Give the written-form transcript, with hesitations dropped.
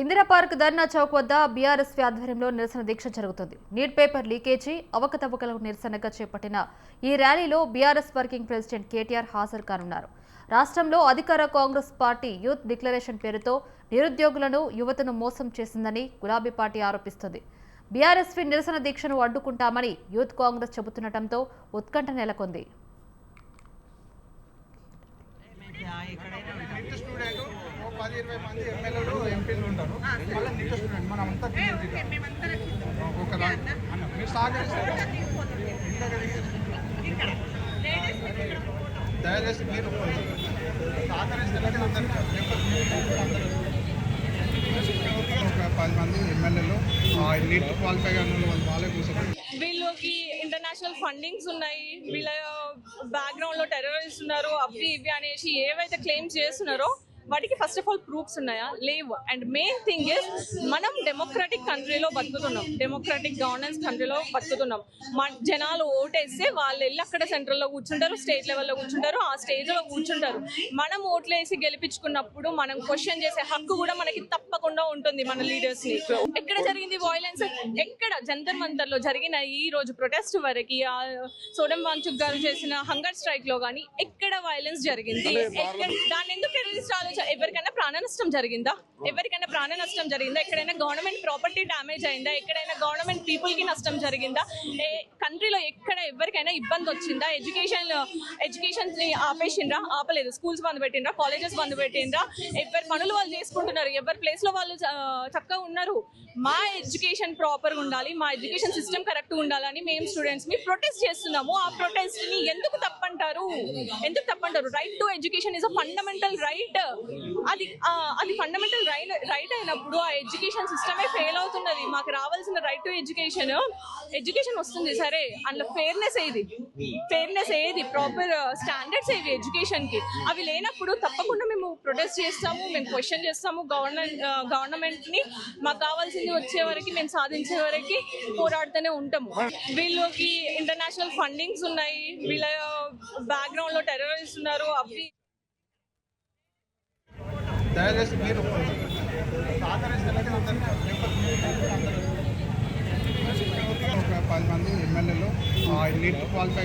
Indira park ధర్నా చౌక్ వద్ద BRS ఆధ్వర్యంలో నిరసన దీక్ష జరుగుతుంది. నీట్ పేపర్ లీకేజీ అవకతవకలకు నిరసనగా చేపట్టిన ఈ ర్యాలీలో బీఆర్ఎస్ వర్కింగ్ ప్రెసిడెంట్ కేటీఆర్ హాజరు కానున్నారు. రాష్ట్రంలో అధికార కాంగ్రెస్ పార్టీ యూత్ డిక్లరేషన్ పేరుతో నిరుద్యోగులను యువతను మోసం చేసిందని గులాబీ పార్టీ ఆరోపిస్తుంది. బీఆర్ఎస్ నిరసన దీక్షను అడ్డుకుంటామని యూత్ కాంగ్రెస్ చెబుతుండటంతో ఉత్కంఠ నెలకొంది. దయచేసి మీరు సహకరిస్తే ఒక 10 మంది ఎమ్మెల్యేలు నీట్ క్వాలిఫై వాళ్ళే కూర్చోండి. వీళ్ళకి ఇంటర్నేషనల్ ఫండింగ్స్ ఉన్నాయి, వీళ్ళ బ్యాక్గ్రౌండ్ లో టెర్రరిస్ట్ ఉన్నారు, అవి ఇవి అనేసి ఏవైతే క్లెయిమ్స్ చేస్తున్నారో వాటికి ఫస్ట్ ఆఫ్ ఆల్ ప్రూఫ్స్ ఉన్నాయా? లేవు. అండ్ మెయిన్ థింగ్ ఇస్ మనం డెమోక్రటిక్ కంట్రీలో బతుకుతున్నాం, డెమోక్రటిక్ గవర్నెన్స్ కంట్రీలో బతుకుతున్నాం. జనాలు ఓటేస్తే వాళ్ళు వెళ్ళి అక్కడ సెంట్రల్లో కూర్చుంటారు, స్టేట్ లెవెల్లో కూర్చుంటారు, ఆ స్టేజ్లో కూర్చుంటారు. మనం ఓట్లు వేసి గెలిపించుకున్నప్పుడు మనం క్వశ్చన్ చేసే హక్కు కూడా మనకి తప్పకుండా ఉంటుంది. మన లీడర్స్ ని ఎక్కడ జరిగింది వైలెన్స్? ఎక్కడ? జంతర్ మంతర్ లో జరిగిన ఈ రోజు ప్రొటెస్ట్ వరకు, సోడం వాంచుక్ గారు చేసిన హంగర్ స్ట్రైక్ లో కానీ ఎక్కడ వైలెన్స్ జరిగింది? దాన్ని ఎందుకు టెర్రరిస్ట్ ఎవరికైనా ప్రాణ నష్టం జరిగిందా? ఎవరికైనా ప్రాణ నష్టం జరిగిందా? ఎక్కడైనా గవర్నమెంట్ ప్రాపర్టీ డ్యామేజ్ అయిందా? ఎక్కడైనా గవర్నమెంట్ పీపుల్ కి నష్టం జరిగిందా? కంట్రీలో ఎక్కడ ఎవరికైనా ఇబ్బంది వచ్చిందా? ఎడ్యుకేషన్ ఆపేసిండ్రా? ఆపలేదు. స్కూల్స్ బంద్ పెట్టిండ్రా? కాలేజెస్ బంద్ పెట్టిండ్రా? ఎవరి పనులు వాళ్ళు చేసుకుంటున్నారు, ఎవరి ప్లేస్ లో వాళ్ళు చక్కగా ఉన్నారు. మా ఎడ్యుకేషన్ ప్రాపర్గా ఉండాలి, మా ఎడ్యుకేషన్ సిస్టమ్ కరెక్ట్గా ఉండాలని మేము స్టూడెంట్స్ ప్రొటెస్ట్ చేస్తున్నాము. ఆ ప్రొటెస్ట్ ని ఎందుకు తప్పంటారు? Right to education is a fundamental right. అది ఫండమెంటల్ రైట్ అయినప్పుడు ఆ ఎడ్యుకేషన్ సిస్టమే ఫెయిల్ అవుతున్నది. మాకు రావాల్సిన రైట్ టు ఎడ్యుకేషన్ వస్తుంది సరే, అందులో ఫెయిర్నెస్ ఏది? ప్రాపర్ స్టాండర్డ్స్ ఏవి ఎడ్యుకేషన్ కి? అవి లేనప్పుడు తప్పకుండా మేము ప్రొటెస్ట్ చేస్తాము, మేము క్వశ్చన్ చేస్తాము. గవర్నమెంట్ ని మాకు కావాల్సింది వచ్చే వరకు, మేము సాధించే వరకు పోరాడుతూనే ఉంటాము. వీళ్ళకి ఇంటర్నేషనల్ ఫండింగ్స్ ఉన్నాయి, వీళ్ళ బ్యాక్గ్రౌండ్ లో టెర్రరిస్ట్ ఉన్నారు, అవి దయచేసి మీరు సహకరిస్తే ఒక 10 మంది ఎమ్మెల్యేలు నీట్ క్వాలిఫై